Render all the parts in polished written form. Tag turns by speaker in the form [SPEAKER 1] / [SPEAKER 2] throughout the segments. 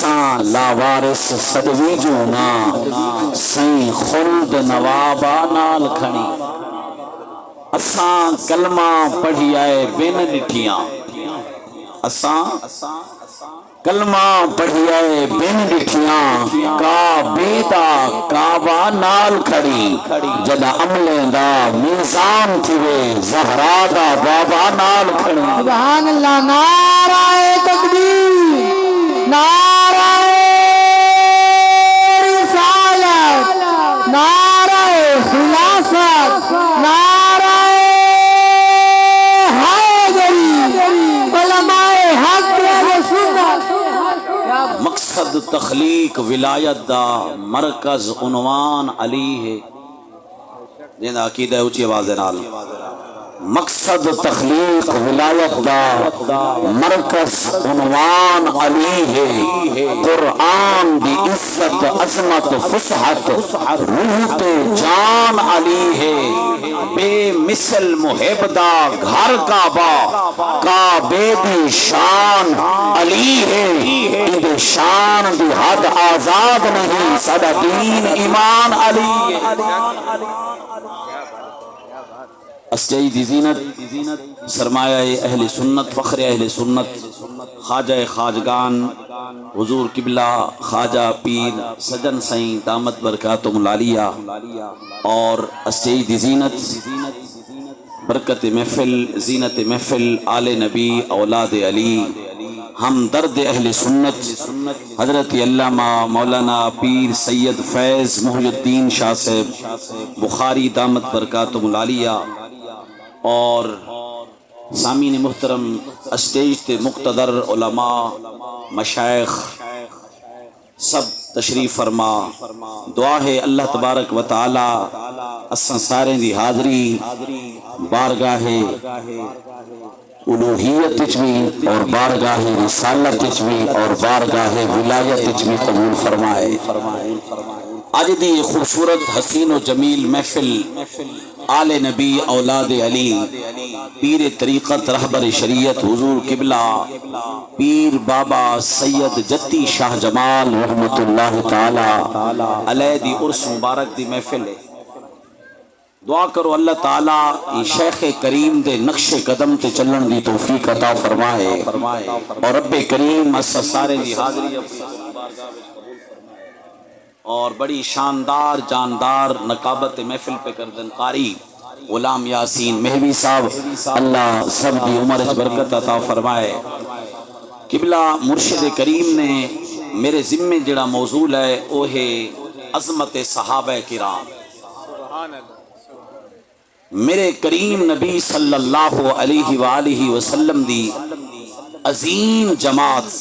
[SPEAKER 1] اساں لاوارس صدوی جونا سائیں خلد نوابا نال کھنی اساں کلمہ پڑھی آئے بین ڈٹھیاں اساں کلمہ پڑھی آئے بین ڈٹھیاں کعبے دا کعبہ نال کھڑی جدا عملیں دا میزان تھوے زہرا دا بابا نال کھڑی
[SPEAKER 2] سبحان اللہ نعرہ تکبیر نعرہ رسالت نعرہ خلافت نعرہ حیدری علماء حق و سنت
[SPEAKER 1] مقصد تخلیق ولایت دا مرکز عنوان علی ہے جنہا عقیدہ اونچی آواز نال مقصد تخلیق ولایت دا مرکز عنوان علی ہے قرآن دی عزت عظمت فصحت روح تے جان علی ہے بے مثل محب دا گھر کعبہ کعبے دی شان علی ہے اندے شان دی حد آزاد نہیں سدا دین ایمان علی ہے اسجعی دی زینت سرمایہ اہل سنت فخر اہل سنت خواجہ خواجگان حضور قبلہ خواجہ پیر سجن سائیں دامت برکاتم العالیہ اور اسجعی دی زینت برکت محفل زینت محفل آل نبی اولاد علی ہم درد اہل سنت حضرت علامہ مولانا پیر سید فیض محی الدین شاہ صاحب بخاری دامت برکاتم العالیہ اور سامعین محترم اسٹیج تے مقتدر علماء مشائخ سب تشریف فرما دعا ہے اللہ تبارک و تعالی اساں سارے دی حاضری بارگاہ الوہیت بھی اور بارگاہ رسالت بھی اور بارگاہ ولایت بھی قبول فرمائے آج دی خوبصورت حسین و جمیل محفل آل نبی اولاد علی پیر طریقت رہبر شریعت حضور قبلہ پیر بابا سید جتی شاہ جمال رحمت اللہ تعالی علیہ دی عرس مبارک دی محفل ہے دعا کرو اللہ تعالی شیخ کریم دے نقش قدم تے چلن دی توفیق عطا فرمائے اور رب کریم اس سارے دی حاضری اور بڑی شاندار جاندار نقابت محفل پہ کردن قاری غلام یاسین مہوی صاحب اللہ سب دی عمر برکت عطا فرمائے قبلہ مرشد کریم نے میرے ذمے جڑا موضوع ہے وہ ہے عظمت صحابہ کرام میرے کریم نبی صلی اللہ علیہ وآلہ وسلم دی عظیم جماعت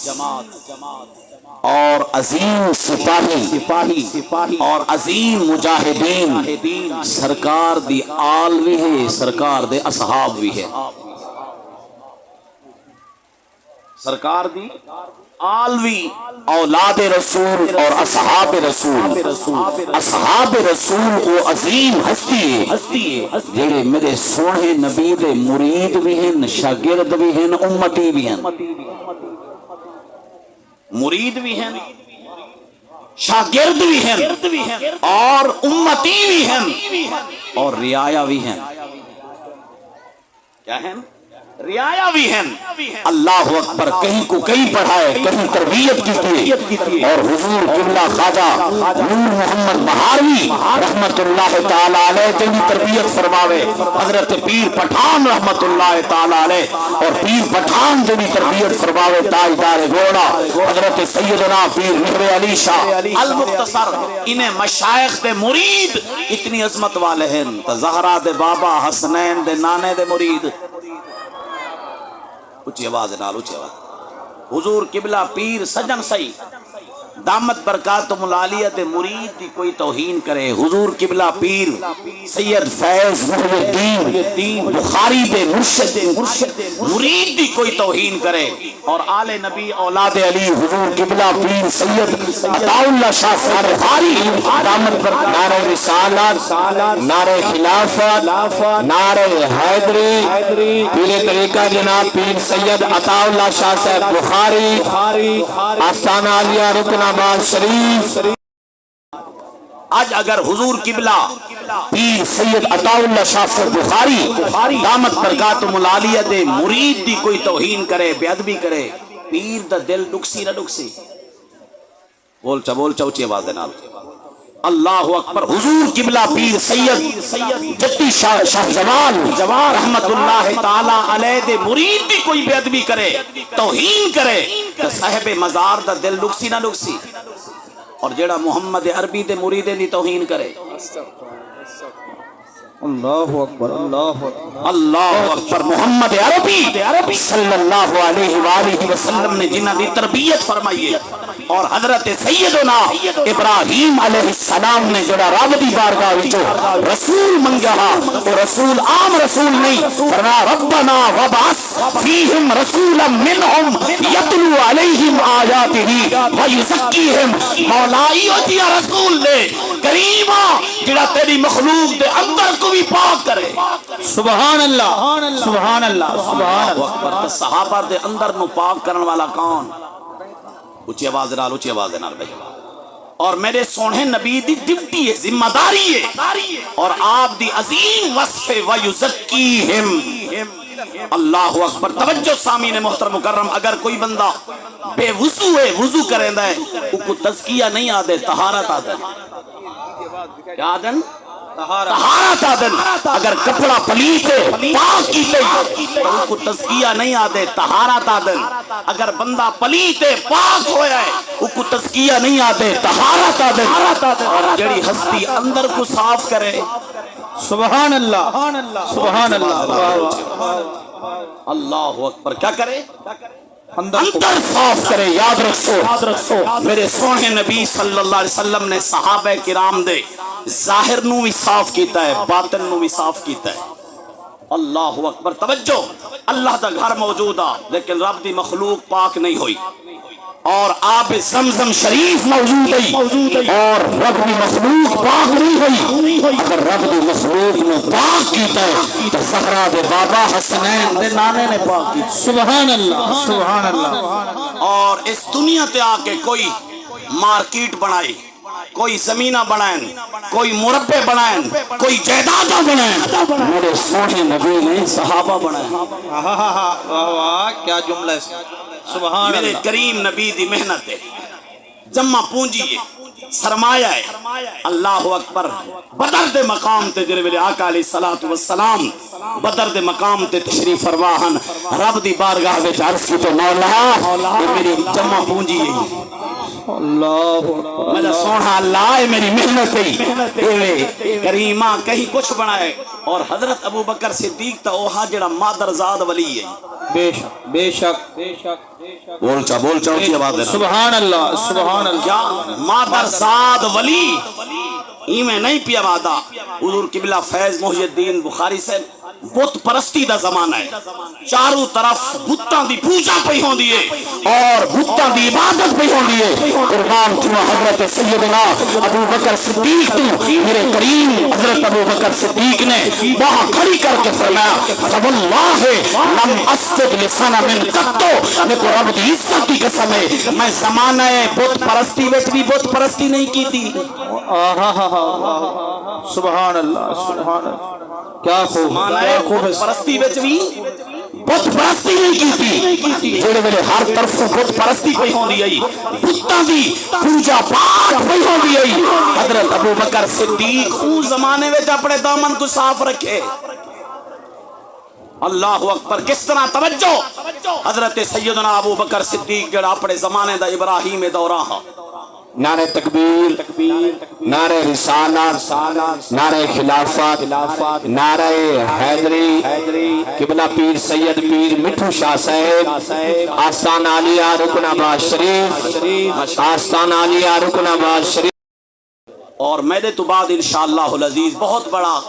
[SPEAKER 1] اور عظیم سپاہی اور عظیم مجاہدین سرکار دی آل بھی ہے سرکار دے اصحاب بھی ہے سرکار دی آل بھی اولاد رسول اور اصحاب رسول وہ عظیم ہستی ہے جڑے میرے سونے نبی دے مرید بھی ہیں شاگرد بھی ہیں امتی بھی ہیں مرید بھی ہیں شاگرد بھی ہیں اور امتی بھی ہیں اور رعایا بھی ہیں کیا ہیں رعایا بھی ہیں اللہ اکبر کہیں کو کہیں پڑھائے کہیں تربیت کی اور حضور قبلہ خواجہ نور محمد بہاروی رحمت اللہ تعالی علیہ تیری تربیت فرماوے حضرت پیر پٹھان رحمت اللہ تعالی علیہ اور پیر پٹھان تیری تربیت فرماوے تاجدار گوڑا حضرت سیدنا پیر مہر علی شاہ المختصر انہیں مشائخ دے مرید اتنی عظمت والے ہیں زہرا دے بابا حسنین دے نانے دے مرید اچھی آواز نال اچھی آواز حضور قبلہ پیر سجن سائی دامت برکاتم العالیہ دے مرید دی کوئی توہین کرے حضور قبلہ پیر سید فیض محی الدین بخاری دے مرشد مرید دی کوئی توہین کرے اور آل نبی اولاد علی حضور قبلہ پیر سید عطا اللہ شاہ صاحب بخاری دامت پر نعرہ رسالت، نعرہ خلافت، نعرہ حیدری، پیر طریقہ جناب پیر سید عطا اللہ شاہ صاحب بخاری، آستانہ عالیہ رکن آباد شریف۔ آج اگر حضور قبلہ پیر سید عطا اللہ شاہ صاحب بخاری دامت برکاتہم العالیہ دے مرید دی کوئی توہین کرے، بے ادبی کرے، پیر دا دل ڈکسی نہ ڈکسی؟ بول چا اچھی آواز دے نال اللہ اکبر۔ حضور قبلہ پیر سید جتی شاہ جوان رحمت اللہ تعالی علیہ دے مرید دی کوئی بے ادبی کرے، توہین کرے تو صاحب مزار دا دل ڈکسی نہ ڈکسی؟ اور جیڑا محمد عربی دے مریدیں دی توہین کرے،
[SPEAKER 2] اللہ اکبر اللہ اکبر
[SPEAKER 1] اللہ اکبر۔ محمد عربی صلی اللہ علیہ وآلہ وسلم نے جنہ دی تربیت فرمائی ہے، اور حضرت سیدنا ابراہیم علیہ السلام نے جڑا رب دی بارگاہ وچوں رسول منگیا، وہ رسول عام رسول نہیں، فرمایا ربنا وابعث فیہم رسولا منہم یتلو علیہم آیاتہ ویزکیہم۔ مولائی ہوتی ہے رسول نے کریمہ جڑا تیری مخلوق دے اندر کو بھی پاک کرے۔
[SPEAKER 2] سبحان اللہ سبحان اللہ سبحان
[SPEAKER 1] اللہ۔ صحابہ دے اندر نو پاک کرن والا کون؟ اچھی آواز نال بھائی۔ اور میرے سونے نبی دی ڈیوٹی ہے، ذمہ داری ہے، اور آپ دی عظیم وصف وَيُزَكِّيهِمْ۔ اللہ اکبر۔ توجہ سامعین محترم مکرم، اگر کوئی بندہ بے وضو ہے، وضو کریندا ہے، اس کو تزکیہ نہیں آدے، طہارت آدے۔ کیا آدن؟ طہارت آدن۔ اگر کپڑا پلیت ہے، پاک کیتے تو اس کو تزکیہ نہیں آدے، طہارت آدن۔ اگر بندہ پلیت ہے، پاک ہویا ہے، اس کو تزکیہ نہیں آدے، طہارت آدن۔ اور جڑی ہستی اندر کو صاف کرے،
[SPEAKER 2] سبحان اللہ سبحان اللہ
[SPEAKER 1] اللہ اکبر، کیا کرے؟ اندر صاف کرے۔ یاد رکھو میرے سونے نبی صلی اللہ علیہ وسلم نے صحابہ کرام دے ظاہر نو بھی صاف کیتا ہے، باطن نو بھی صاف کیتا ہے۔ اللہ اکبر۔ توجہ، اللہ دا گھر موجود آ لیکن رب دی مخلوق پاک نہیں ہوئی، اور آب زمزم شریف موجود ہے اور رب دی مخلوق پاک نہیں ہوئی۔ اگر رب دی مخلوق نے پاک کیتا ہے تو زہرا دے بابا حسنین دے نانے نے پاک کیتا۔
[SPEAKER 2] سبحان اللہ سبحان اللہ۔
[SPEAKER 1] اور اس دنیا تے آ کے کوئی مارکیٹ بنائی، کوئی زمینہ بنائیں، کوئی مربع بنائیں، کوئی جائیداداں بنائیں، میرے سونے نبی نے صحابہ بنائیں۔
[SPEAKER 2] کیا جملہ ہے، سبحان
[SPEAKER 1] میرے
[SPEAKER 2] اللہ۔
[SPEAKER 1] کریم نبی دی محنت ہے، جمع پونجی ہے، سرمایہ ہے۔ اللہ اکبر۔ بدر دے مقام تے جڑے ویلے آقا علیہ الصلوۃ والسلام بدر دے مقام تے تشریف فرماہن، رب دی بارگاہ وچ عرض کیتے مولا یہ میری جمع پونجی ہے،
[SPEAKER 2] اللہ
[SPEAKER 1] میرا سونا اللہ ہے، میری محنت ہے۔ کریمہ کہیں کچھ بنائے، اور حضرت ابو بکر صدیق تا اوہا جڑا مادرزاد ولی ہے۔
[SPEAKER 2] بے شک بے شک بے شک۔
[SPEAKER 1] بول چا اونچی آواز دینا۔
[SPEAKER 2] سبحان اللہ سبحان اللہ۔
[SPEAKER 1] کیا مادرزاد ولی میں نہیں پیا وعدہ۔ حضور قبلہ فیض محی الدین بخاری سے بت پرستی دا زمانہ ہے، چاروں طرف بتاں دی پوجا پہ ہوندی ہے اور بتاں دی عبادت پہ ہوندی ہے۔ قربان تھا حضرت سیدنا ابو بکر صدیق تو میرے کریم حضرت ابو بکر صدیق نے وہاں کھڑی کر کے فرمایا فواللہ لم اسجد لسنا من قطو، میں کو رب دی عزت کی قسم ہے میں زمانہ بت پرستی وچ بھی بت پرستی نہیں کی تھی۔
[SPEAKER 2] سبحان اللہ سبحان اللہ۔ کیا خوب
[SPEAKER 1] پرستی وچ بھی بت پرستی نہیں کی تھی، جڑے ویلے ہر طرف بت پرستی پئی ہوندی آئی، بتاں دی پوجا پاٹ پئی ہوندی آئی۔ حضرت ابو بکر صدیق اس زمانے وچ اپنے دامن کو صاف رکھے۔ اللہ اکبر۔ کس طرح؟ توجہ، حضرت سیدنا ابو بکر صدیق جڑا اپنے زمانے دا ابراہیم دورہ ہا،
[SPEAKER 3] نعرہ تکبیر، نعرہ رسالت، نعرہ خلافت، نعرہ حیدری، قبلہ پیر سید پیر مٹھو شاہ صاحب، آستان عالیہ رکن آباد شریف، آستان عالیہ رکن آباد شریف۔
[SPEAKER 1] اور میرے تو بعد انشاءاللہ العزیز بہت بڑا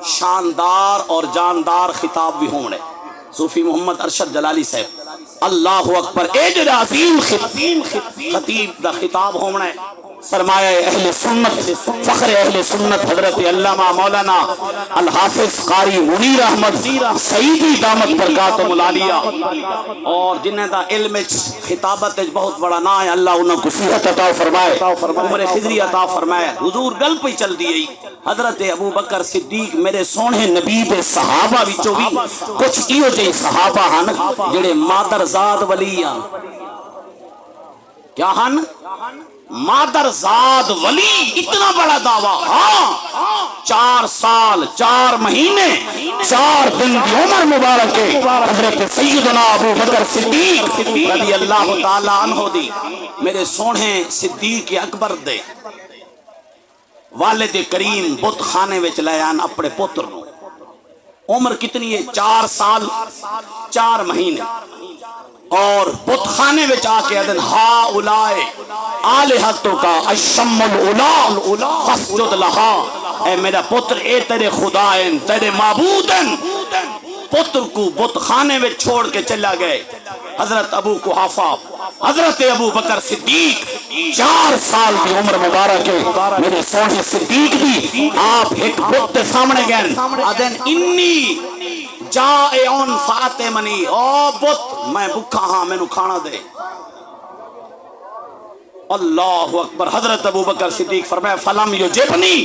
[SPEAKER 1] شاندار اور جاندار خطاب بھی ہونے صوفی محمد ارشد جلالی صاحب اللہ اکبر. اے جو عظیم خطیب دا خطاب ہونا ہے سرمایہ اہل سنت فخر اہل سنت حضرت علامہ مولانا الحافظ قاری منیر احمد سعیدی دامت برکاتہم العالیہ، اور جنہیں دا علم خطابت بہت بڑا نا ہے، اللہ انہوں کو صحت عطا فرمائے، عمر خضری عطا فرمائے. حضور گل پہ چل دی حضرت ابو بکر صدیق میرے سونے نبی دے صحابہ وچوں بھی کچھ ایو جے صحابہ ہن جڑے مادر زاد ولی ہن. کیا ہن؟ مادر زاد ولی. اتنا بڑا دعویٰ. ہاں 4 سال 4 مہینے 4 دن دی عمر مبارک حضرت سیدنا ابو بکر صدیق رضی اللہ تعالی عنہ دی میرے سونے صدیق اکبر دے والد کریم بت خانے وچ لے آن اپنے پتر نو. عمر کتنی ہے؟ 4 سال 4 مہینے. اور بت خانے وچ آ کے ادن ہا اولائے آلہتوں کا الشم الاولا فاسجد لہا. اے میرا پتر اے تیرے خدا ہیں تیرے معبود ہیں. پتر کو بت خانے میں چھوڑ کے چلا گئے. حضرت ابو قحافہ حضرت ابو بکر صدیق 4 سال کی عمر مبارک ہے میرے سونے صدیق دی آپ ایک بت کے سامنے گئے ادن انی جائعن فاطمنی. او بت میں بھوکا ہاں مینوں کھانا دے. اللہ اکبر. حضرت ابو بکر صدیق فرمایا فلم یجبنی،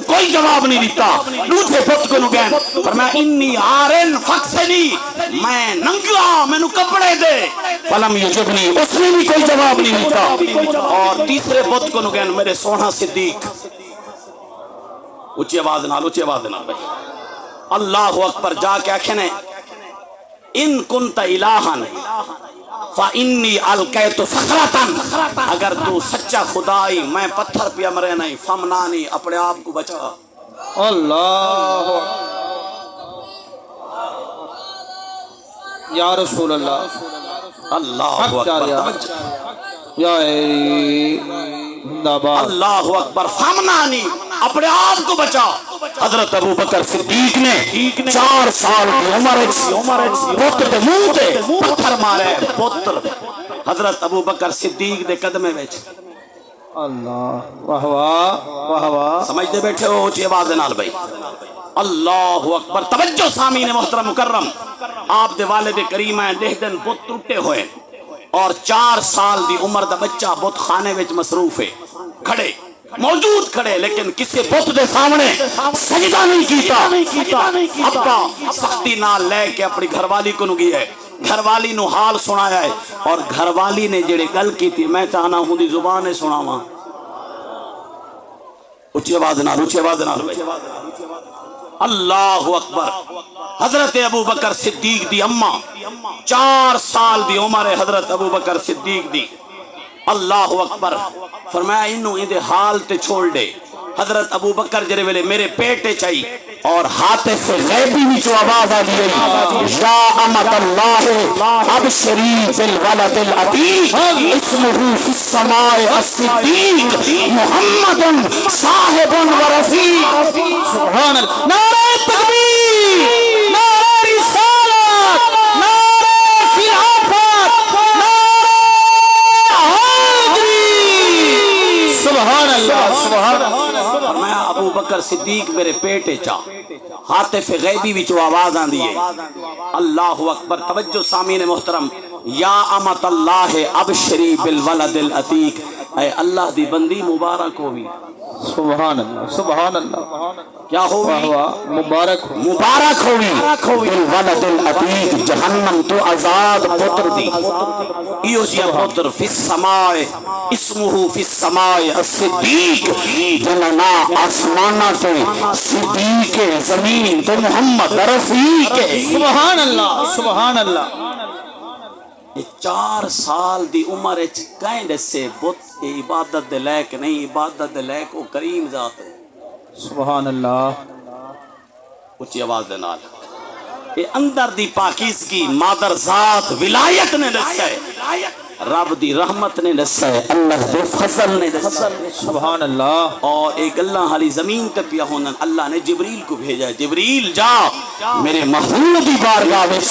[SPEAKER 1] کوئی جواب نہیں دیتا. دوسرے بت کو گئے فرمایا انی عارن فاکسنی، میں ننگا مینوں کپڑے دے. فلم یجبنی، اس نے بھی کوئی جواب نہیں دیتا. اور تیسرے بت کو گئے میرے سونا صدیق اچھی آواز نال بھائی اللہ اکبر جا کے آکھنے ان کنت الہن فَإِنِّي أَلْقَيْتُ فَخْرَةً، اگر تو سچا خدائی میں پتھر پہ مرے نہیں فمنانی، اپنے آپ کو بچا.
[SPEAKER 2] اللہ یا رسول اللہ.
[SPEAKER 1] اللہ اکبر.
[SPEAKER 2] یا زندہ باد.
[SPEAKER 1] اللہ اکبر. فمنانی، اپنے آپ کو بچا. حضرت ابو بکر صدیق نے 4 سال کی عمر پتر دے منہ تے پتھر مارے. پتر حضرت ابو بکر صدیق دے قدمے وچ.
[SPEAKER 2] اللہ واہ واہ واہ واہ.
[SPEAKER 1] سمجھتے بیٹھے ہو اونچی آواز نال بھائی. اللہ اکبر. توجہ سامعین محترم مکرم، آپ دے والد کریم ہیں دیکھ دن بت ٹوٹے ہوئے اور 4 سال دی عمر دا بچہ بت خانے وچ مصروف ہے. کھڑے موجود کھڑے لیکن کسی بت دے سامنے سجدہ نہیں کیتا. ابا سختی نال لے کے اپنی گھر والی کو نگی ہے، گھر والی نو حال سنایا ہے. اور گھر والی نے جڑے گل کی تھی میں چاہنا ہوں دی زبان سناواں. اچھی آواز نال. اللہ اکبر. حضرت ابو بکر صدیق دی اماں 4 سال دی عمر ہے حضرت ابو بکر صدیق دی. اللہ اکبر. فرمایا انہوں ان دے حال تے چھوڑ دے. حضرت ابو بکر جرے ویلے میرے پیٹے چاہی اور حاطف غیبی بھی جو آواز آ دی یا امت اللہ ابشری بالولد العتیق اسمہ فی السماء الصدیق محمد صاحب و رفیق.
[SPEAKER 2] سبحان اللہ. نعرہ تکبیر، نعرہ رسالت، نعرہ خلافت، نعرہ حیدری. سبحان اللہ سبحان اللہ.
[SPEAKER 1] فرمایا ابو بکر صدیق میرے پیٹے چا حاطف غیبی بھی جو آواز آن دیئے. اللہ اکبر. توجہ سامعین محترم. یا امت اللہ ابشری بالولد العتیق، اے اللہ دی بندی مبارک ہوئی.
[SPEAKER 2] سبحان اللہ سبحان اللہ.
[SPEAKER 1] کیا ہوئی؟
[SPEAKER 2] مبارک ہو
[SPEAKER 1] مبارک ہوئی بالولد العتیق، جہنم تو آزاد پتر دی. ایو جیا پتر فی السماء اسمہ فی السماء الصدیق، جننا آسمانہ سے صدیق، زمین تو محمد رفیق.
[SPEAKER 2] سبحان اللہ سبحان اللہ.
[SPEAKER 1] 4 سال دی عمر کہیں دسے بت عبادت دے لائق نہیں، عبادت دے لائق وہ کریم ذات ہے.
[SPEAKER 2] سبحان اللہ.
[SPEAKER 1] اچھی آواز دے نال. یہ اندر دی پاکیزگی مادر ذات ولایت نے دسیا ہے. رب دی رحمت نے دسا ہے، اللہ دے فضل نے دسا ہے۔
[SPEAKER 2] سبحان اللہ۔
[SPEAKER 1] اور ایک اللہ حالی زمین تے پیا ہونا، اللہ نے جبریل کو بھیجا ہے، جبریل جا میرے محبوب دی بارگاہ وچ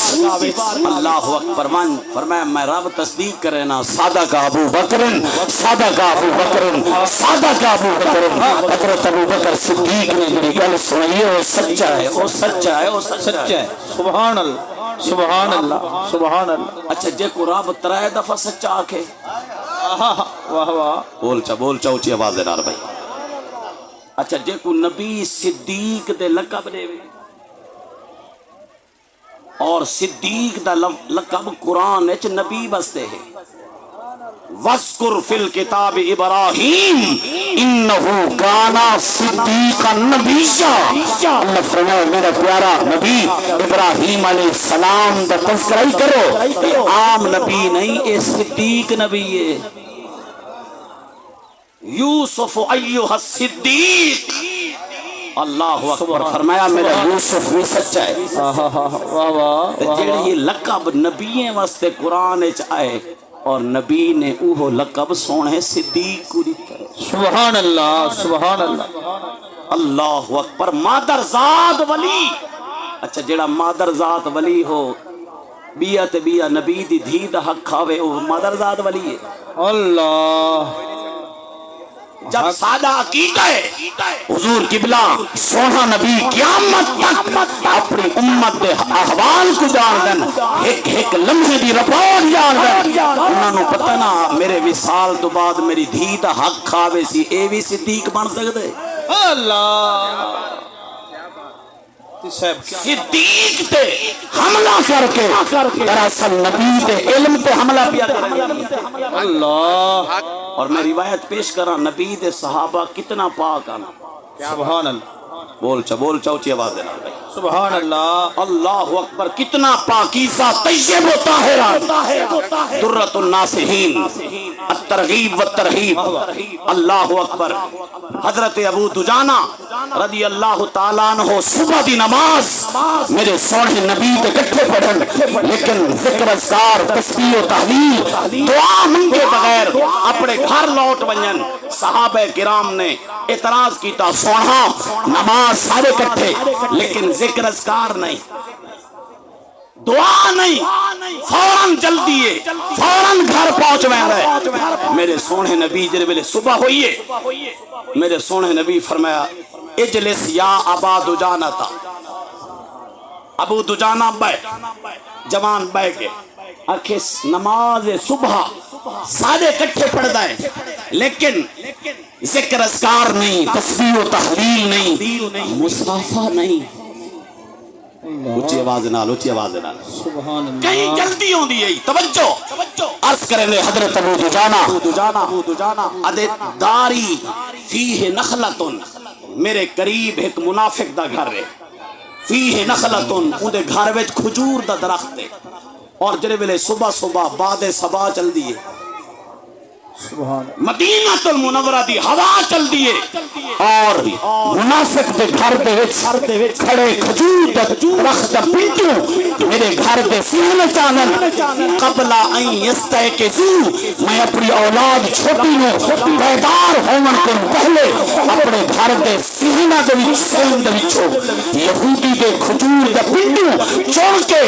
[SPEAKER 1] اللہ اکبر من فرمایا میں رب تصدیق کرے نا صادق ابو بکر، صادق ابو بکر، صادق ابو بکر۔ حضرت ابو بکر صدیق نے جڑی گل سنائی ہے وہ سچا ہے، وہ سچا ہے، وہ سچا ہے۔
[SPEAKER 2] سبحان اللہ سبحان اللہ سبحان اللہ۔
[SPEAKER 1] اچھا جے کو رب ترائے دفعہ سچا آکھے،
[SPEAKER 2] واہ واہ،
[SPEAKER 1] بول چا اونچی آواز دے نال بھائی۔ اچھا جے کو نبی صدیق دے لقب دے اور صدیق دا لقب قرآن وچ نبی واسطے ہے، وَاذْكُرْ فِي الْكِتَابِ إِبْرَاهِيمَ إِنَّهُ كَانَ صِدِّيقًا نَبِيًّا۔ اللہ فرمائے میرا پیارا نبی ابراہیم علیہ السلام دا تذکرہ کرو، یہ عام نبی نہیں، یہ صدیق نبی ہے۔ یوسف ایھا الصدیق، اللہ اکبر، فرمایا میرا یوسف بھی سچا ہے۔
[SPEAKER 2] واہ واہ،
[SPEAKER 1] جڑے یہ لقب نبییں واسطے قرآن وچ آئے اور نبی نے اوہ لقب سونے صدیق کو دیتا ہے۔
[SPEAKER 2] سبحان اللہ سبحان اللہ۔
[SPEAKER 1] اللہ اکبر، مادر ذات ولی۔ اچھا جڑا مادر ذات ولی ہو، بیا تے بیا نبی دی دھی دا حق کھاوے، وہ مادر ذات ولی ہے۔
[SPEAKER 2] اللہ،
[SPEAKER 1] جب سادہ عقیدہ ہے حضور قبلہ سونا نبی قیامت تک اپنی امت دے احوال کو جان دن، ایک ایک لمحے دی رپورٹ جان دن۔ انہاں نوں پتہ نا میرے وصال تو بعد میری دھی دا حق کھاوے سی، اے بھی صدیق بن سکدے؟
[SPEAKER 2] اللہ
[SPEAKER 1] صدیق تے حملہ کر کے دراصل نبی تے علم تے حملہ پیا کریں۔
[SPEAKER 2] اللہ،
[SPEAKER 1] اور میں روایت پیش کراں، نبی دے صحابہ کتنا پاک آنا۔
[SPEAKER 2] سبحان اللہ
[SPEAKER 1] بول چا اونچی آواز دینا بھائی۔
[SPEAKER 2] سبحان اللہ،
[SPEAKER 1] اللہ اکبر، کتنا پاکیزہ طیب و طاہرہ، درۃ الناصحین، الترغیب والترہیب۔ اللہ اکبر، حضرت ابو دجانہ رضی اللہ تعالیٰ عنہ صبح دی نماز میرے سونے نبی تے کٹھے پڑھن، لیکن ذکر اذکار تسبیح و تحلیل دعا منگے بغیر اپنے گھر لوٹ ونجن۔ صحابہ کرام نے اعتراض کیتا، سونا نماز سارے کٹھے لیکن ذکر اذکار نہیں، دعا نہیں، فوراً جلدی ہے، فوراً گھر پہنچ گئے۔ میرے سونے نبی جڑے ویلے صبح ہوئی ہے، میرے سونے نبی فرمایا اجلس یا ابا دجانہ تا، ابو دجانہ بیٹھ، جوان بیٹھ گئے، آخے نماز صبح سارے کٹھے پڑھتا ہے لیکن ذکر اذکار نہیں، تسبیح و تحلیل نہیں، مصافہ نہیں۔ اونچی آواز نال، اونچی آواز نال،
[SPEAKER 2] سبحان اللہ،
[SPEAKER 1] کہیں جلدی ہوندی ہے۔ توجہ عرض کریں گے حضرت ابو دجانہ ادے داری فیہ نخلتن، میرے قریب ایک منافق دا گھر ہے، فیہ نخلتن، اندے گھر وچ کھجور دا درخت ہے، اور جڑے ویلے صبح صبح باد صبا چل دی ہے،
[SPEAKER 2] سبحان
[SPEAKER 1] مدینہ المنورہ دی ہوا چل دی ہے، اور منافق دے گھر دے وچ کھڑے کھجور دا درخت دا پنڈو میرے گھر دے سینے چانن، قبل ان یستیقظو، میں اپنی اولاد چھوٹی نو بیدار ہون کے پہلے اپنے گھر دے سینے دے وچ سین دے وچوں یہودی دے کھجور دا پنڈو چون کے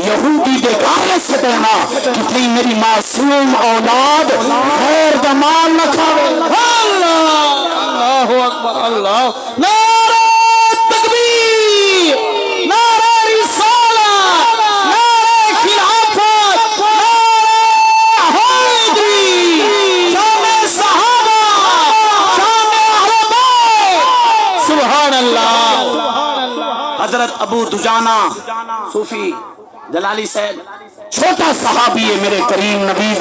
[SPEAKER 1] یہودی دے گھر سے دینا کہ کہیں میری معصوم اولاد غیر دا مال نہ کھاوے۔
[SPEAKER 2] اللہ اکبر، اللہ،
[SPEAKER 1] نعرہ تکبیر، نعرہ رسالت، نعرہ خلافت، نعرہ حیدری، شان صحابہ، شان اہل بیت۔
[SPEAKER 2] سبحان اللہ،
[SPEAKER 1] حضرت ابو دجانہ صوفی جلالی صاحب چھوٹا صحابی ہے میرے کریم نبی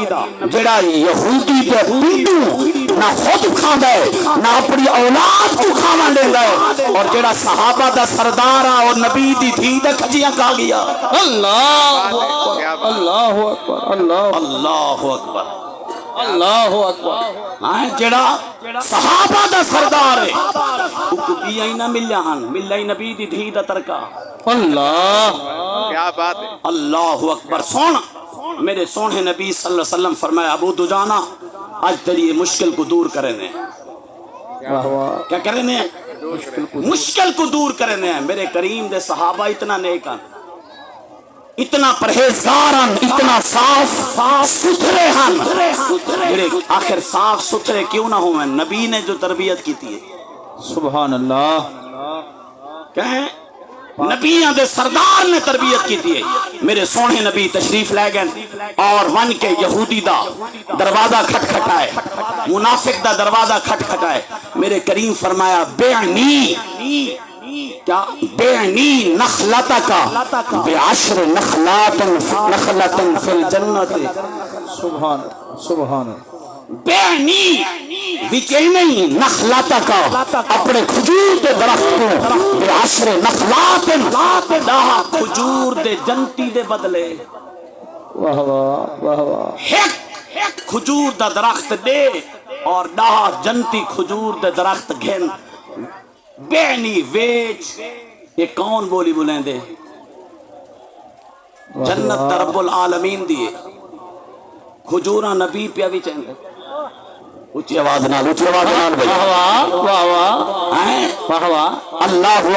[SPEAKER 1] دا، جڑا یہودی تے پنڈو نہ خود کھاندا ہے نہ اپنی اولاد کو کھاوا دیندا ہے، اور جڑا صحابہ دا سردار ہے اور نبی دی دھی تے کھجیاں کھا گیا۔
[SPEAKER 2] اللہ اکبر، اللہ اکبر،
[SPEAKER 1] اللہ اکبر،
[SPEAKER 2] اللہ اکبر،
[SPEAKER 1] ہاں جڑا صحابہ دا سردار ہے، کبھی ہی نہ ملیا ہن، ملیا ہی نبی دی دھی دا ترکا۔
[SPEAKER 2] اللہ،
[SPEAKER 3] کیا بات ہے،
[SPEAKER 1] اللہ اکبر۔ سن میرے سونے نبی صلی اللہ علیہ وسلم فرمایا ابو دجانہ آج تیری یہ مشکل کو دور کرنے کیا کرنے مشکل کو دور کرنے میرے کریم دے صحابہ اتنا نیکان اتنا پرہیزگارن اتنا صاف ستھرے ہن میرے آخر صاف ستھرے کیوں نہ ہوں میں نبی نے جو تربیت کی تھی
[SPEAKER 2] سبحان اللہ
[SPEAKER 1] کہیں نبیوں دے سردار نے تربیت کی تھی میرے سونے نبی تشریف لے گئے اور ون کے یہودی دا دروازہ کھٹکھٹائے منافق دا دروازہ کھٹکھٹائے میرے کریم فرمایا بیعنی کیا بیعنی نخلتکا بعشر نخلات فی الجنت
[SPEAKER 2] سبحان
[SPEAKER 1] بیعنی وچے نہیں نخلتکا اپنے کھجور دے درخت کو بعشر نخلات دہا کھجور دے جنتی دے بدلے
[SPEAKER 2] واہ واہ واہ واہ
[SPEAKER 1] ایک کھجور دا درخت دے اور دہا جنتی کھجور دے درخت گھن بیعنی ویچ یہ کون بولی بولیں دے جنت دا رب العالمین دیے کھجورہ نبی پہ ابھی چاہیں گے اچھی آواز نال بھائی اللہ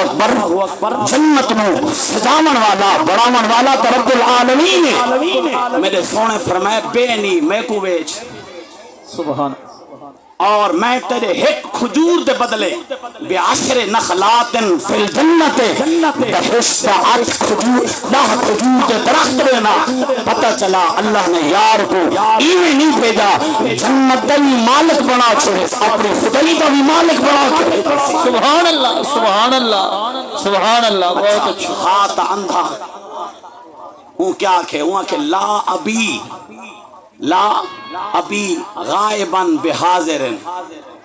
[SPEAKER 1] اکبر جنت میں سجاون والا بڑاون والا تو رب العالمین ہے میرے سونے فرمائے بیعنی میں کو ویچ
[SPEAKER 2] سبحان
[SPEAKER 1] اور میں تیرے ایک کھجور دے بدلے بعشر نخلات فی الجنت دہشتہ 8 کھجور 10 کھجور دے درخت دینا پتہ چلا اللہ نے یار کو ایویں نہیں بھیجا جنت دا بھی مالک بنا چھوڑے اپنی خدائی دا بھی مالک بنا چھوڑے
[SPEAKER 2] سبحان اللہ سبحان اللہ سبحان اللہ بہت اچھا
[SPEAKER 1] ہاتھ اندھا ہوں کیا کہ ہوں کہ لا ابھی غائباً بحاضرن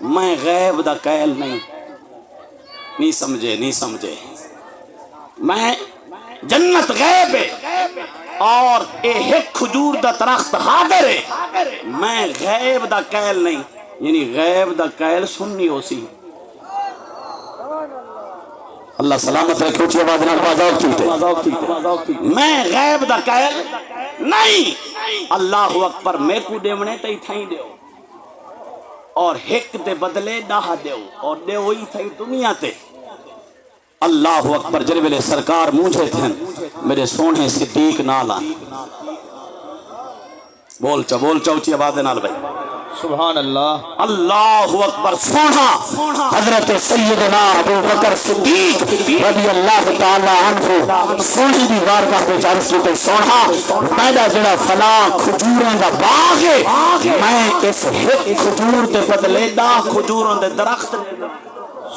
[SPEAKER 1] میں غیب دا قائل نہیں سمجھے میں جنت غیب ہے اور ایک کھجور دا درخت حاضر ہے میں غیب دا قائل نہیں یعنی غیب دا قائل سننی ہو سی اللہ سلامت رکھے اچھی آواز نال بازاؤ کی میں غیب دا قائل نہیں اللہ اکبر میں کو دیونے تے تھائیں دیو اور ایک دے بدلے ڈاہ دیو اور دیو ہی تھائی دنیا تے اللہ اکبر جنویلے سرکار مجھے تھے میرے سونے صدیق نالا بول چا اچھی آواز نال بھائی
[SPEAKER 2] سبحان اللہ
[SPEAKER 1] اللہ اکبر سونا حضرت سیدنا ابو بکر صدیق رضی اللہ تعالی عنہ سونی دی بارگاہ پہ عرض کی سونا میرا جڑا فلاں کھجوراں دا باغ ہے میں اس ایک کھجور دے بدلے 10 کھجوراں دے درخت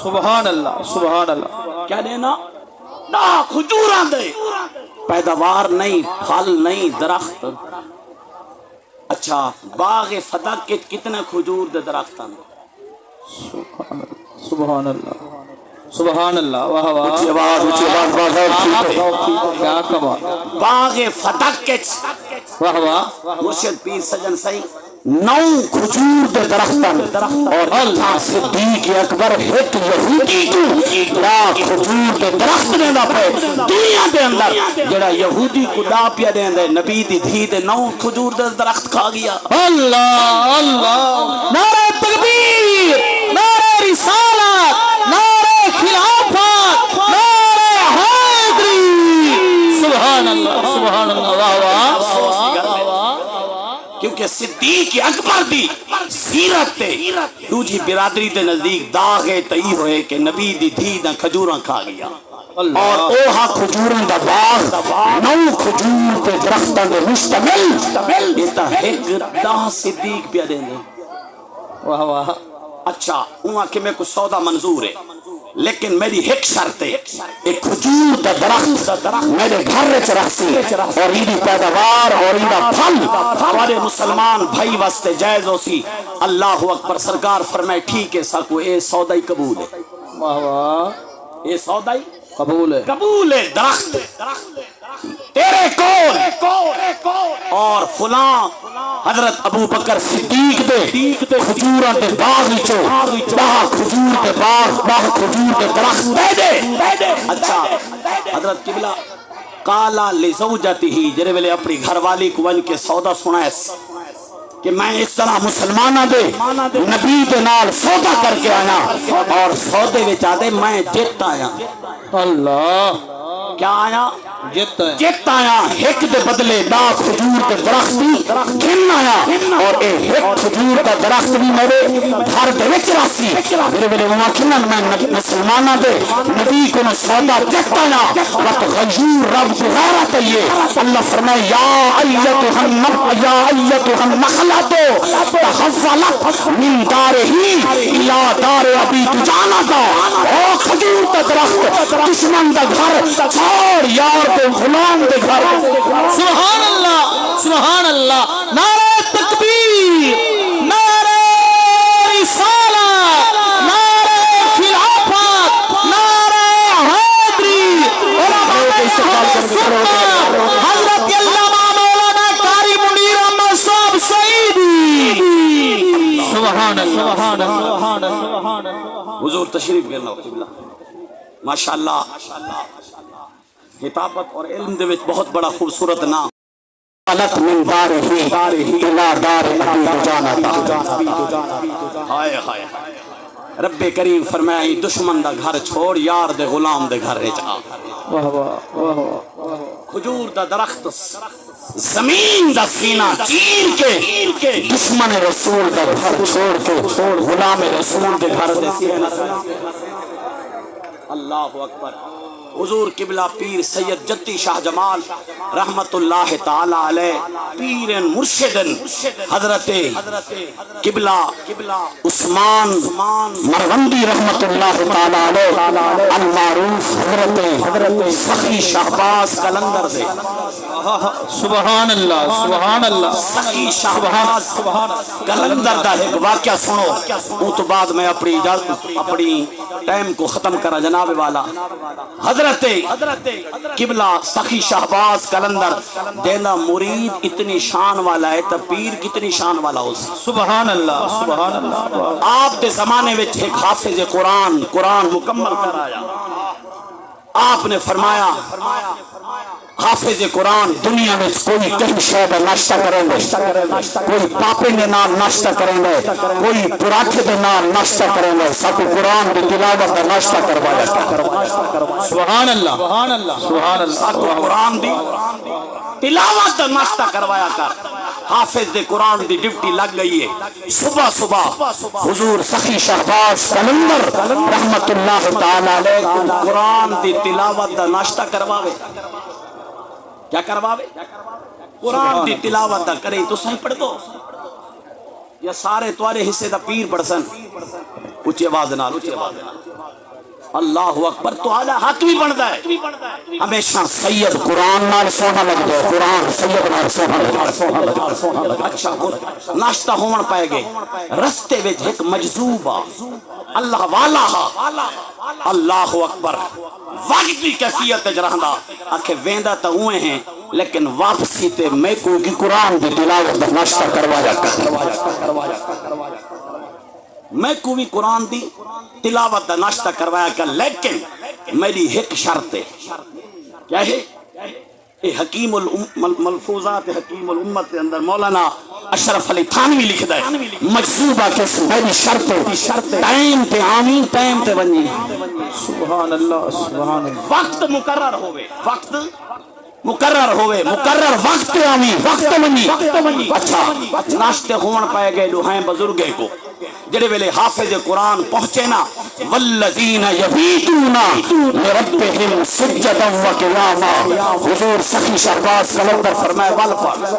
[SPEAKER 2] سبحان اللہ
[SPEAKER 1] کیا دینا 10 کھجوراں دے پیداوار نہیں پھل نہیں درخت اچھا باغ فتح کے کتنے کھجور دے درخت ہیں
[SPEAKER 2] سبحان اللہ واہ واہ
[SPEAKER 1] اچھی آواز
[SPEAKER 2] کیا کمال
[SPEAKER 1] باغ فتح کے
[SPEAKER 2] واہ واہ
[SPEAKER 1] مرشد پیر سجن سی 9 کھجور دے درخت اور اللہ صدیق اکبر ایک یہودی کو لا کھجور دے درخت نے دا پے دنیا دے اندر جڑا یہودی کو دا پیا دے دے نبی دی دھی دے 9 کھجور دے درخت کھا گیا
[SPEAKER 2] اللہ اللہ
[SPEAKER 1] نعرہ تکبیر نعرہ رسالت نعرہ خلافت نعرہ حیدری
[SPEAKER 2] سبحان اللہ واہ واہ
[SPEAKER 1] کیونکہ صدیق اکبر دی سیرت تے دوجی برادری تے نزدیک داغے تئی ہوئے کہ نبی دی دھی دا کھجوراں کھا گیا اور اوہا کھجوراں دا باغ 9 کھجور تے درختاں دے مشتمل ایتا ایک دا صدیق پیا دیں دے
[SPEAKER 2] واہ واہ
[SPEAKER 1] اچھا وہاں کہ میں کو سودا منظور ہے لیکن میری ایک شرط ہے ایک کھجور دا درخت میرے گھر وچ رہسی اور ایدی پیداوار اور ایدہ پھل ہمارے مسلمان بھائی واسطے جائز ہو سی اللہ اکبر سرکار فرمائے ٹھیک ہے ساکو اے سودائی قبول ہے
[SPEAKER 2] واہ واہ
[SPEAKER 1] اے سودائی
[SPEAKER 2] قبول ہے
[SPEAKER 1] درخت تیرے کول اور فلاں حضرت ابو بکر صدیق دے کھجوراں دے باغ وچوں 10 کھجور دے باغ 10 کھجور دے درخت دے دے اچھا حضرت قبلہ قالا لزوجتہ جڑے ویلے اپنی گھر والی کو ون کے سودا سنائے کہ میں اس طرح مسلمانہ دے نبی دے نال سودا کر کے آیا اور سودے وچ آدے میں جت آیا
[SPEAKER 2] اللہ
[SPEAKER 1] کیا آیا
[SPEAKER 2] جت
[SPEAKER 1] آیا ایک دے بدلے دا کھجور دے درخت بھی گھن آیا اور اے ایک کھجور دا درخت بھی میرے گھر دے وچ راسی میرے ویلے وہاں کھنن میں مسلمانہ دے نبی کو نو سودا جت آیا وقت غیور رب غیرت یہ اللہ فرمائے یا ایتها النخلۃ تحولت من دارہی الی دار ابی دجانہ او کھجور دا درخت دشمن دا گھر چھوڑ یار دے غلام دے گھر
[SPEAKER 2] سبحان اللہ سبحان اللہ نعرہ تکبیر نعرہ رسالت نعرہ خلافت نعرہ حیدری علماء سنت حضرت علامہ مولانا قاری منیر احمد صاحب سعیدی سبحان اللہ سبحان اللہ
[SPEAKER 1] حضور تشریف گرنا قبلہ ماشاءاللہ خطابت اور علم دے وچ بہت بڑا خوبصورت نام غلط من دارہی الہ دار ابی دجانہ ہائے ہائے رب کریم فرمائی دشمن دا گھر چھوڑ یار دے غلام دے گھر رہ جا کھجور دا درخت زمین دا سینہ چیر کے دشمن رسول دا گھر چھوڑ کے غلام رسول دے گھر دے سینہ اللہ اکبر حضور قبلہ پیر سید جتی شاہ جمال رحمت اللہ تعالی علیہ پیر مرشدن حضرت قبلہ عثمان مروندی رحمت اللہ تعالی علیہ المعروف حضرت سخی شہباز قلندر دے
[SPEAKER 2] سبحان اللہ سبحان اللہ
[SPEAKER 1] سخی شہباز قلندر دا ایک واقعہ سنو وہ تو بعد میں اپنی ٹائم کو ختم کرا جناب والا حضرت قبلہ سخی شہباز قلندر دینا مرید اتنی شان والا ہے تو پیر کتنی شان والا ہو
[SPEAKER 2] سبحان اللہ سبحان اللہ
[SPEAKER 1] آپ دے زمانے وچ ایک حافظ قرآن مکمل کرایا آپ نے فرمایا حافظ قرآن دنیا میں کوئی کہیں شعب ناشتہ کریں گے کوئی پاپے نے نام ناشتہ کریں گے کوئی پراٹھے دے نام ناشتہ کریں گے سب قرآن دی تلاوت دا ناشتہ کروایا
[SPEAKER 2] سبحان اللہ سبحان اللہ سبحان اللہ
[SPEAKER 1] سب قرآن دی تلاوت دا ناشتہ کروایا کر حافظ دے قرآن دی ڈیوٹی لگ گئی ہے صبح صبح حضور سخی شہباز قلندر رحمت اللہ تعالی علیہ قرآن دی تلاوت دا ناشتہ کرواوے کیا کرواوے قرآن دی تلاوت دا کریں تو صحیح پڑھ دو یا سارے توارے حصے دا پیر پڑھ سن اچھے آواز نال اللہ اکبر تو آلہ حق بھی بڑھتا ہے ہمیشہ سید قرآن نال سونا لگ دے قرآن سید نال سونا لگ دے اچھا ناشتہ ہون پائے گے رستے وچ ایک مجذوبہ اللہ والا اللہ اکبر وقت کی کیفیت رہندا آکھے ویندا تا ہوئے ہیں لیکن واپسی تے میں کو کی قرآن دی تلاوت دا ناشتہ کروایا کر میں کو بھی قرآن دی تلاوت دا ناشتہ کروایا کر لیکن میری ایک شرط ہے کیا ہے اے حکیم الملفوظات حکیم الامت کے اندر مولانا اشرف علی تھانوی لکھدا ہے مجذوبہ کے میری شرط ٹائم تے آمین ٹائم تے ونی
[SPEAKER 2] سبحان اللہ سبحان اللہ
[SPEAKER 1] وقت مقرر ہوئے مقرر وقت آمین وقت منی اچھا ناشتے ہون پائے گئے لوہائیں بزرگے کو جڑے ویلے حافظ قرآن پہنچے نا والذین یبیتون لربہم سجدا وقیاما حضور سخی شہباز قلندر فرمائے ول پڑھ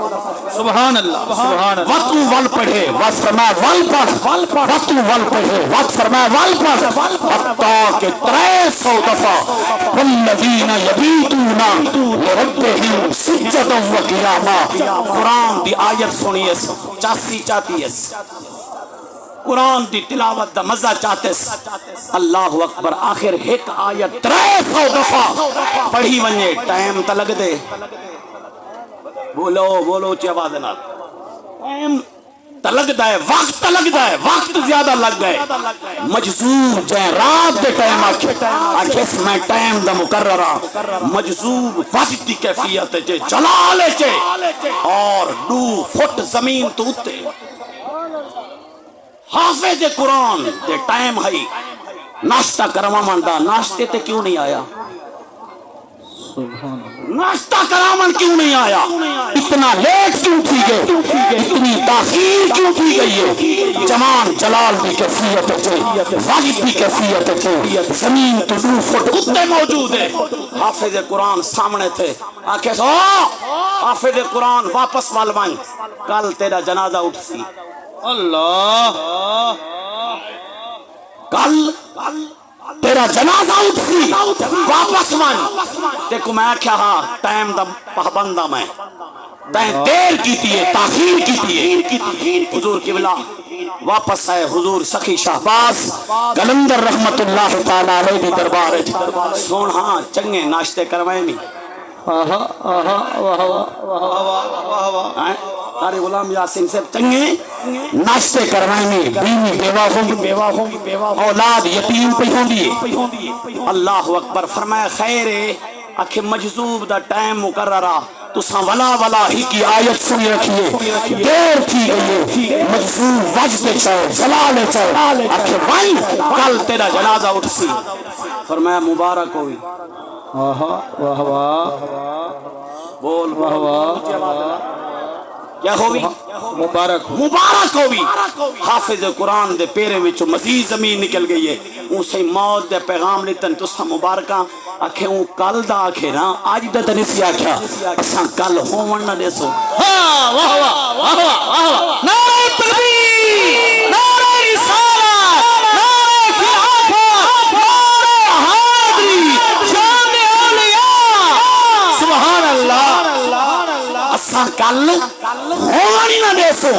[SPEAKER 2] سبحان اللہ سبحان اللہ
[SPEAKER 1] وقت ول پڑھے وقت فرمائے ول پڑھ وقت ول پڑھے وقت فرمائے ول پڑھ حتیٰ کہ 300 دفعہ والذین یبیتون لربہم سجدا وقیاما قرآن دی آیت سنیے چاہتی ہے قرآن دی تلاوت دا مزہ چاہتے اللہ اکبر آخر ایک آیت 300 دفعہ پڑھی ونجے ٹائم تا لگ دے بولو چی آواز نہ لگتا ہے وقت لگتا ہے وقت زیادہ لگ گئے مجذوب جائیں رات دے ٹائم آکھیس میں ٹائم دا مقررہ مجذوب وقت دی کیفیت چے جلال چے اور 2 فٹ زمین تو اتے حافظ قرآن دے ٹائم ہے ناشتہ کروا مندا ناشتے تے کیوں نہیں آیا ناشتہ کرامن کیوں نہیں آیا اتنا لیٹ کیوں تھی گئے اتنی تاخیر کیوں تھی گئی ہے جمال جلال بھی کیفیت ہے واجب بھی کیفیت ہے زمین تو 2 فٹ اتے موجود ہے حافظ قرآن سامنے تھے آکھے سو حافظ قرآن واپس والوائیں کل تیرا جنازہ اٹھ سی
[SPEAKER 2] اللہ
[SPEAKER 1] کل تیرا جنازہ اٹھ سی واپس من دیکھو میں کیا ہاں ٹائم دا پابندہ میں تائیں دیر کیتی ہے تاخیر کیتی ہے حضور قبلہ واپس آئے حضور سخی شہباز قلندر رحمت اللہ تعالیٰ علیہ دی دربار ہے سون ہاں چنگے ناشتے کروائیں بھی سارے غلام یاسین سے چنگے ناشتے کروائیں میں بیوی بیوہ ہوں اولاد یتیم پہ ہوں دیئے اللہ اکبر فرمایا خیر ہے اکھے مجذوب دا ٹائم مقررہ تساں ولا ہی کی آیت سنی رکھیے دیر تھی گئی ہے مجذوب وجد چاہے جلال چاہے اکھے وائن کل تیرا جنازہ اٹھ سی فرمایا مبارک ہوئی
[SPEAKER 2] واہ واہ
[SPEAKER 1] بول
[SPEAKER 2] واہ واہ
[SPEAKER 1] کیا ہوئی
[SPEAKER 2] مبارک
[SPEAKER 1] مبارک ہوئی حافظ قرآن دے پیرے وچوں مزید زمین نکل گئی ہے اسے موت دے پیغام لیتن تساں مبارکاں آکھے اون کل دا آکھے نا آج دا تنسی آکھیا اساں کل ہون نہ دیسو
[SPEAKER 2] ہاں واہ واہ واہ واہ نعرہ تکبیر نعرہ رسالت نعرہ خلافت نعرہ حیدری شان اولیاء سبحان اللہ
[SPEAKER 1] اساں کل ہون نہ دیسو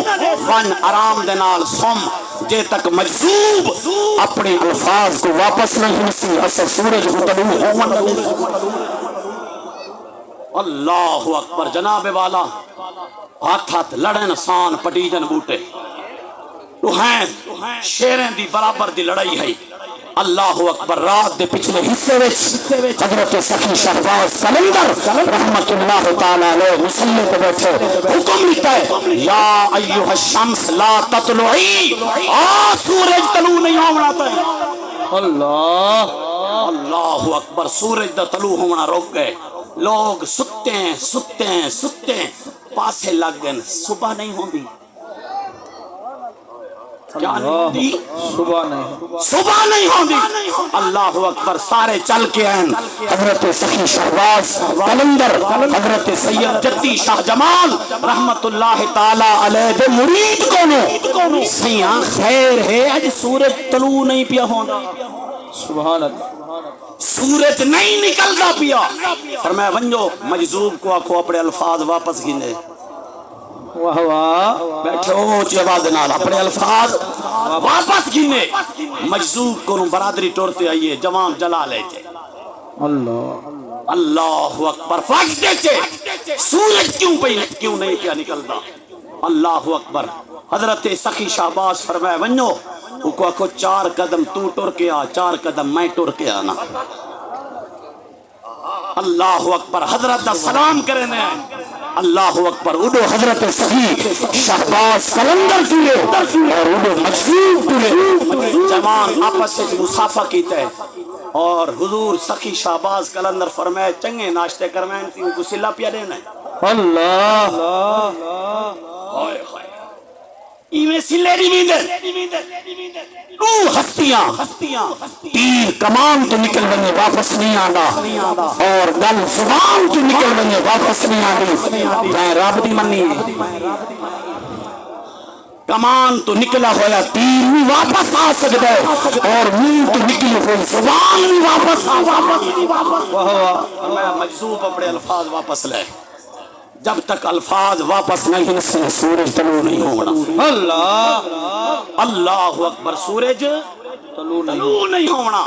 [SPEAKER 1] ون آرام دے نال سم جے تک مجذوب اپنے الفاظ کو واپس نہیں سی اساں سورج کو طلوع ہون نہ دیسو اللہ اکبر جناب والا ہاتھ ہاتھ لڑن سان پٹیجن بوٹے تو ہیں شیریں دی برابر دی لڑائی ہے اللہ اکبر رات دے پچھلے حصے وچ حضرت سخی شہباز قلندر رحمت اللہ تعالی علیہ مسلم پہ بیٹھے حکم لکھتا ہے یا ایھا الشمس لا تطلعی سورج طلوع نہیں ہونا ہے اللہ اکبر سورج دا طلوع ہونا روک گئے لوگ ستے ہیں پاسے لگ گئے صبح نہیں ہوندی کیا نہیں ہوندی صبح نہیں ہوندی اللہ اکبر سارے چل کے آئیں حضرت سخی شہباز قلندر حضرت سید جدی شاہ جمال رحمت اللہ تعالی علیہ دے مرید کونو سیاں خیر ہے آج سورج طلوع نہیں پیا ہونا
[SPEAKER 2] سبحان اللہ
[SPEAKER 1] سورج نہیں نکلتا پیا فرمایا ونجو مجذوب کو آکھو اپنے الفاظ واپس گھنے
[SPEAKER 2] واہ واہ
[SPEAKER 1] بیٹھے ہو جواز نال اپنے الفاظ واپس گھنے مجذوب کو برادری ٹورتے آئیے جوان جلا لے جے اللہ اکبر فاش دے چھے سورج کیوں نہیں پیا نکلتا اللہ اکبر حضرت سخی شہباز فرمائے ونجو کو آکھو 4 قدم تو ٹور کے آ 4 قدم میں ٹور کے آنا اللہ اکبر حضرت دا سلام کرنے اللہ اکبر اڈو حضرت سخی شہباز قلندر ٹورے اور اڈو مجذوب ٹورے جوان آپس سے مصافہ کیتا ہے اور حضور سخی شہباز قلندر فرمائے چنگے ناشتے کروائیں تھی ان کو سلا پیا دینا ہے
[SPEAKER 2] اللہ
[SPEAKER 1] ایویں سلے نہیں ہستیاں تیر کمان تو نکل بنے واپس نہیں آنا اور گل زبان تو نکل بنے واپس نہیں آنی میں رب دی منی کمان تو نکلا ہویا تیر بھی واپس آ سکتا ہے اور منہ تو نکلی ہوئی زبان بھی واپس میں مجذوب اپنے الفاظ واپس لے جب تک الفاظ واپس نہیں سے سورج طلوع نہیں ہونا اللہ اکبر سورج طلوع نہیں ہونا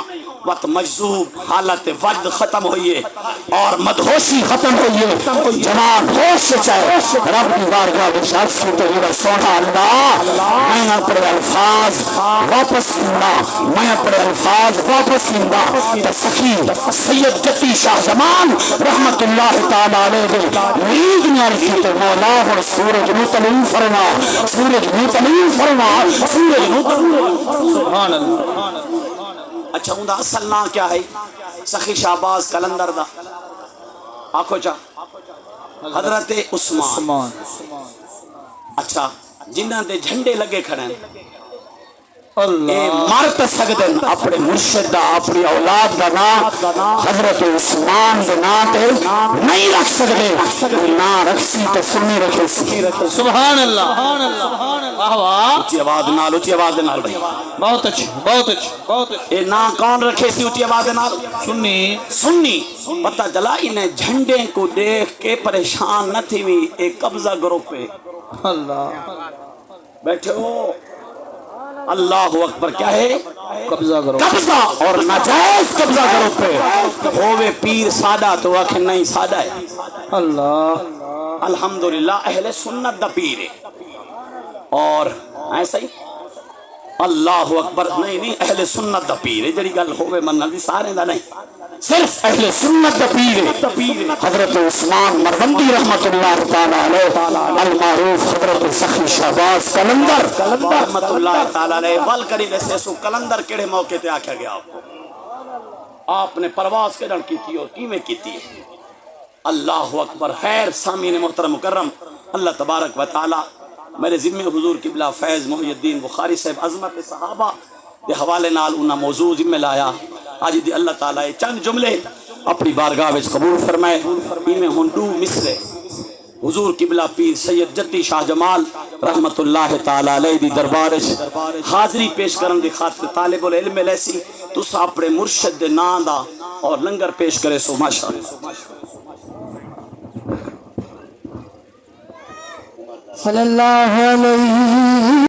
[SPEAKER 1] وقت مجذوب حالت وجد ختم ہوئی ہے اور مدہوشی ختم ہوئی ہے، جوان ہوش سے چاہے رب کی بارگاہ میں شرف تو یہ سونا اللہ میں اپنے الفاظ واپس لوں میں اپنے الفاظ واپس لوں گا تو سخی سید جتی شاہ زمان رحمت اللہ تعالی علیہ دے مرید نے عرض کی تو مولا اور سورج نو طلوع فرما، سورج نو طلوع فرما، سورج نو
[SPEAKER 2] سبحان اللہ۔
[SPEAKER 1] اچھا اوندا اصل نام کیا ہے؟ سخی شہباز کلندر دا آکھو چا حضرت عثمان۔ اچھا جنہاں دے جھنڈے لگے کھڑے ہیں اے مارت سکدن اپنے مرشد دا اپنی اولاد دا نام حضرت عثمان دے نام تے نہیں رکھ سکدے، نام رکھسی تو سنی رکھے سی۔
[SPEAKER 2] سبحان اللہ، واہ واہ،
[SPEAKER 1] اچھی آواز نال بھائی،
[SPEAKER 2] بہت اچھا بہت اچھا بہت اچھا۔
[SPEAKER 1] اے نام کون رکھے سی اچھی آواز نال؟
[SPEAKER 2] سنی۔
[SPEAKER 1] پتہ چلا انہیں جھنڈے کو دیکھ کے پریشان نہ تھی ہوئی، ایک قبضہ گروپ پہ
[SPEAKER 2] اللہ
[SPEAKER 1] بیٹھے ہو، اللہ اکبر، کیا ہے؟
[SPEAKER 2] قبضہ کرو،
[SPEAKER 1] قبضہ اور ناجائز قبضہ کرو پہ ہووے پیر سادہ تو آخر نہیں سادہ ہے،
[SPEAKER 2] اللہ
[SPEAKER 1] الحمدللہ اہل سنت دا پیر ہے، اور ایسا ہی اللہ اکبر، نہیں اہل سنت دا پیر ہے، جڑی گل ہووے منن دی سارے دا نہیں، صرف اہل سنت دا پیر ہے۔ حضرت عثمان مروندی رحمت اللہ تعالی علیہ المعروف حضرت سخی شہباز کلندر رحمت اللہ تعالی علیہ ول کری ویسے سو کلندر کیڑے موقع تے آکھیا گیا آپ نے پرواز کیڑن کیتی اور کیویں کیتی ہے؟ اللہ اکبر۔ خیر سامعین محترم مکرم، اللہ تبارک و تعالی میرے ذمہ حضور قبلہ فیض محی الدین بخاری صاحب عظمت صحابہ دے حوالے نال انہاں موضوع ذمہ لایا، آج دی اللہ تعالی چند جملے اپنی بارگاہ وچ قبول فرمائے۔ میں ہنڈو مصرے حضور قبلہ پیر سید جتی شاہ جمال رحمت اللہ تعالی علیہ دی دربار حاضری پیش کرن دی خاطر طالب العلم لیسی تسا اپنے مرشد دے نام دا اور لنگر پیش کرے سو ماشاءاللہ۔
[SPEAKER 4] صلی اللہ علیہ